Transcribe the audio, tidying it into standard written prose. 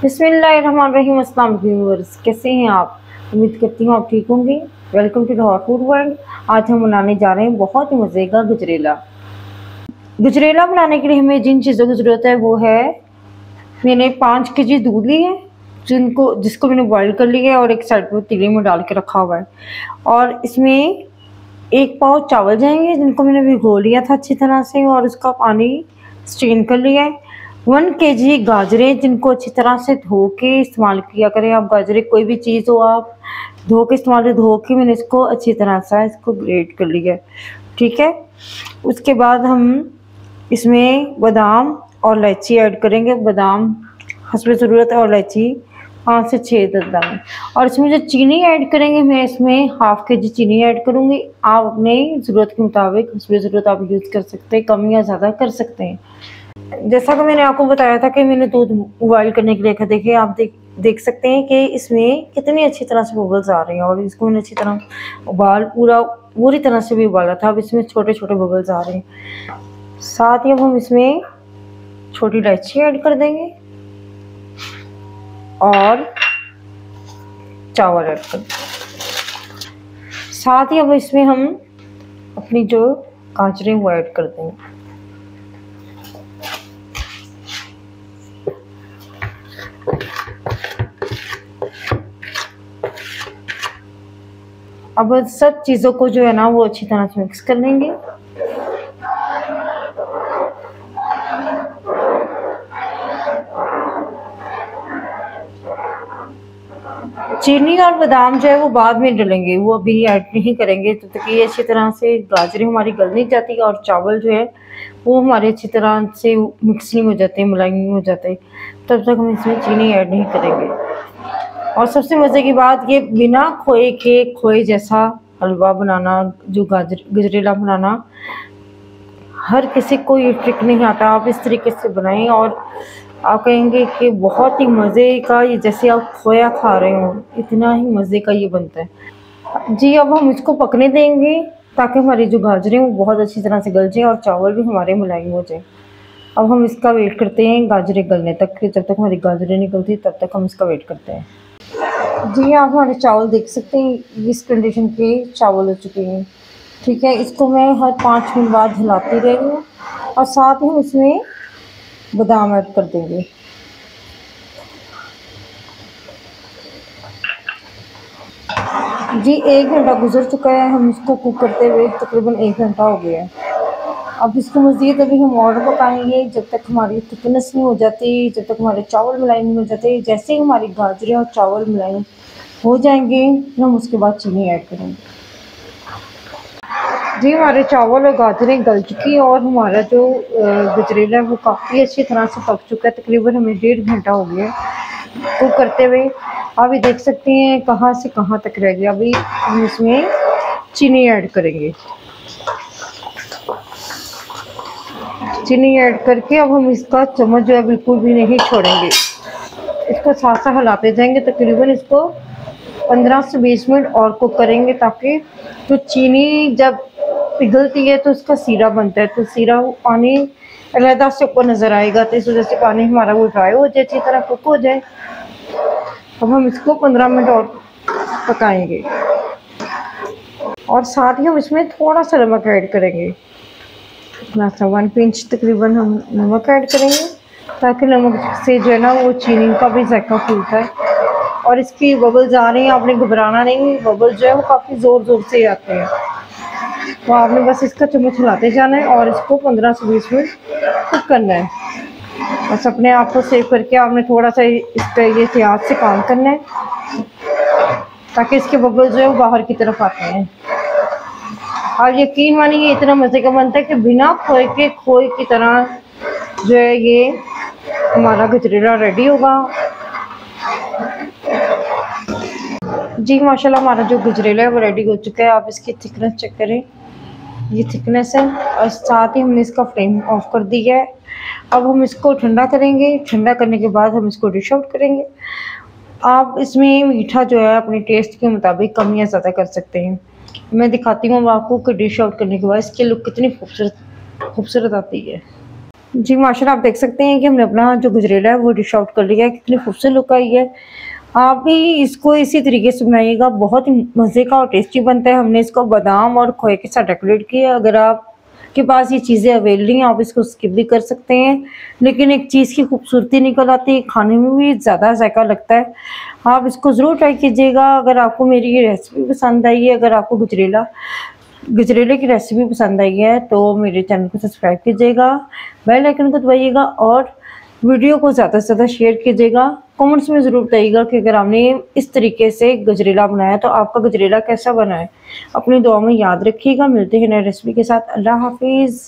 बिस्मिल्लाहिर्रहमानिर्रहीम। अस्सलाम वालेकुम व्यूअर्स, कैसे हैं आप? उम्मीद करती हूँ आप ठीक होंगे। Welcome to the hot food world. आज हम बनाने जा रहे हैं बहुत ही मज़े का गजरेला। गजरेला बनाने के लिए हमें जिन चीज़ों की ज़रूरत है वो है, मैंने 5 केजी दूध ली है जिसको मैंने बॉईल कर लिया है और एक साइड पर तीले में डाल के रखा हुआ है। और इसमें 1 पाव चावल जाएंगे जिनको मैंने भिगो लिया था अच्छी तरह से और उसका पानी स्ट्रेन कर लिया है। 1 केजी गाजरें जिनको अच्छी तरह से धो के इस्तेमाल किया करें आप। गाजरें कोई भी चीज़ हो आप धो के इस्तेमाल, धो के मैंने इसको अच्छी तरह से इसको ग्रेट कर लिया है, ठीक है। उसके बाद हम इसमें बादाम और इलायची ऐड करेंगे। बादाम हस्ब ज़रूरत है और इलायची 5 से 6 दाने। और इसमें जो चीनी ऐड करेंगे, मैं इसमें 1/2 केजी चीनी ऐड करूँगी। आप अपने ज़रूरत के मुताबिक हस्ब ज़रूरत आप यूज़ कर सकते हैं, कम या ज़्यादा कर सकते हैं। जैसा कि मैंने आपको बताया था कि मैंने दूध बॉईल करने के लिए रखा। देखिए आप देख सकते हैं कि इसमें कितनी अच्छी तरह से बबल्स आ रहे हैं और इसको मैंने अच्छी तरह पूरी तरह से भी उबाला था। अब इसमें छोटे छोटे बबल्स आ रहे हैं। साथ ही अब हम इसमें छोटी इलायची ऐड कर देंगे और चावल ऐड कर देंगे। साथ ही अब इसमें हम अपनी जो गाजरें वो ऐड कर देंगे। अब सब चीज़ों को जो है ना वो अच्छी तरह से मिक्स कर लेंगे। चीनी और बादाम जो है वो बाद में डालेंगे, वो अभी ऐड नहीं करेंगे तब तक ये अच्छी तरह से गाजरें हमारी गल नहीं जाती और चावल जो है वो हमारे अच्छी तरह से मिक्स नहीं हो जाते, मुलायम नहीं हो जाते, तब तक हम इसमें चीनी ऐड नहीं करेंगे। और सबसे मज़े की बात, ये बिना खोए के खोए जैसा हलवा बनाना, जो गजरेला बनाना, हर किसी को ये ट्रिक नहीं आता। आप इस तरीके से बनाएं और आप कहेंगे कि बहुत ही मज़े का, ये जैसे आप खोया खा रहे हो, इतना ही मज़े का ये बनता है जी। अब हम इसको पकने देंगे ताकि हमारी जो गाजरें वो बहुत अच्छी तरह से गल जाएँ और चावल भी हमारे मुलायम हो जाए। अब हम इसका वेट करते हैं गाजरें गलने तक। जब तक हमारी गाजरें निकलती तब तक हम इसका वेट करते हैं जी। आप हमारे चावल देख सकते हैं, इस कंडीशन के चावल हो चुके हैं, ठीक है। इसको मैं हर 5 मिनट बाद हिलाती रह रही हूँ और साथ ही इसमें बादाम ऐड कर देंगे। जी 1 घंटा गुजर चुका है, हम इसको कुक करते हुए तकरीबन 1 घंटा हो गया है। अब इसको मज़ीद अभी हम और पकाएंगे जब तक हमारी थिकनेस नहीं हो जाती, जब तक हमारे चावल मुलायम नहीं हो जाते। जैसे ही हमारी गाजरें और चावल मुलायम हो जाएंगे फिर हम उसके बाद चीनी ऐड करेंगे जी। हमारे चावल और गाजरें गल चुकी हैं और हमारा जो गजरेला है वो काफ़ी अच्छी तरह से पक चुका है। तकरीबन हमें 1.5 घंटा हो गया कुक करते हुए। आप ये देख सकते हैं कहाँ से कहाँ तक रह गया। अभी हम इसमें चीनी ऐड करेंगे। चीनी ऐड करके अब हम इसका चम्मच जो है बिल्कुल भी नहीं छोड़ेंगे, इसको साथ साथ हिलाते जाएंगे। तकरीबन इसको 15 से 20 मिनट और कुक करेंगे ताकि जो चीनी जब पिघलती है तो उसका सीरा बनता है, तो सीरा पानी अलहदा से ऊपर नज़र आएगा, तो इस वजह से पानी हमारा वो ड्राई हो जाए, अच्छी तरह कुक हो जाए। अब हम इसको 15 मिनट और पकाएंगे और साथ ही हम इसमें थोड़ा सा नमक ऐड करेंगे। इतना सा 1 पिंच तकरीबन हम नमक ऐड करेंगे ताकि नमक से जो है ना वो चीनी का भी जायका खुलता है। और इसकी बबल्स आ रही हैं, आपने घबराना नहीं, बबल्स जो है वो काफ़ी ज़ोर से आते हैं, तो आपने बस इसका चम्मच हिलाते जाना है और इसको 15 से 20 मिनट कुक करना है। बस अपने आप को सेव करके आपने थोड़ा सा इस पर ये एहतियात से काम करना है ताकि इसके बबल्स जो है वो बाहर की तरफ आते हैं। और यकीन मानिए इतना मज़े का बनता है कि बिना खोए की तरह जो है ये हमारा गजरेला रेडी होगा जी। माशाल्लाह हमारा जो गजरेला है वो रेडी हो चुका है। आप इसकी थिकनेस चेक करें, ये थिकनेस है। और साथ ही हमने इसका फ्लेम ऑफ कर दिया है। अब हम इसको ठंडा करेंगे। ठंडा करने के बाद हम इसको डिश आउट करेंगे। आप इसमें मीठा जो है अपने टेस्ट के मुताबिक कम या ज़्यादा कर सकते हैं। मैं दिखाती हूँ आपको कि डिश आउट करने के बाद इसकी लुक कितनी खूबसूरत आती है। जी माशाल्लाह, आप देख सकते हैं कि हमने अपना जो गजरेला है वो डिश आउट कर लिया है। कितनी खूबसूरत लुक आई है। आप भी इसको इसी तरीके से बनाइएगा, बहुत ही मज़े का और टेस्टी बनता है। हमने इसको बादाम और खोए के साथ डेकोरेट किया। अगर आपके पास ये चीज़ें अवेलेबल नहीं, आप इसको स्किप भी कर सकते हैं, लेकिन एक चीज़ की खूबसूरती निकल आती है, खाने में भी ज़्यादा जायका लगता है। आप इसको ज़रूर ट्राई कीजिएगा। अगर आपको मेरी ये रेसिपी पसंद आई है, अगर आपको गजरेले की रेसिपी पसंद आई है तो मेरे चैनल को सब्सक्राइब कीजिएगा, बेल आइकन को दबाइएगा और वीडियो को ज़्यादा से ज़्यादा शेयर कीजिएगा। कमेंट्स में ज़रूर बताइएगा कि अगर आपने इस तरीके से गजरेला बनाया तो आपका गजरेला कैसा बना है। अपनी दुआ में याद रखिएगा। मिलते हैं नई रेसिपी के साथ। अल्लाह हाफिज़।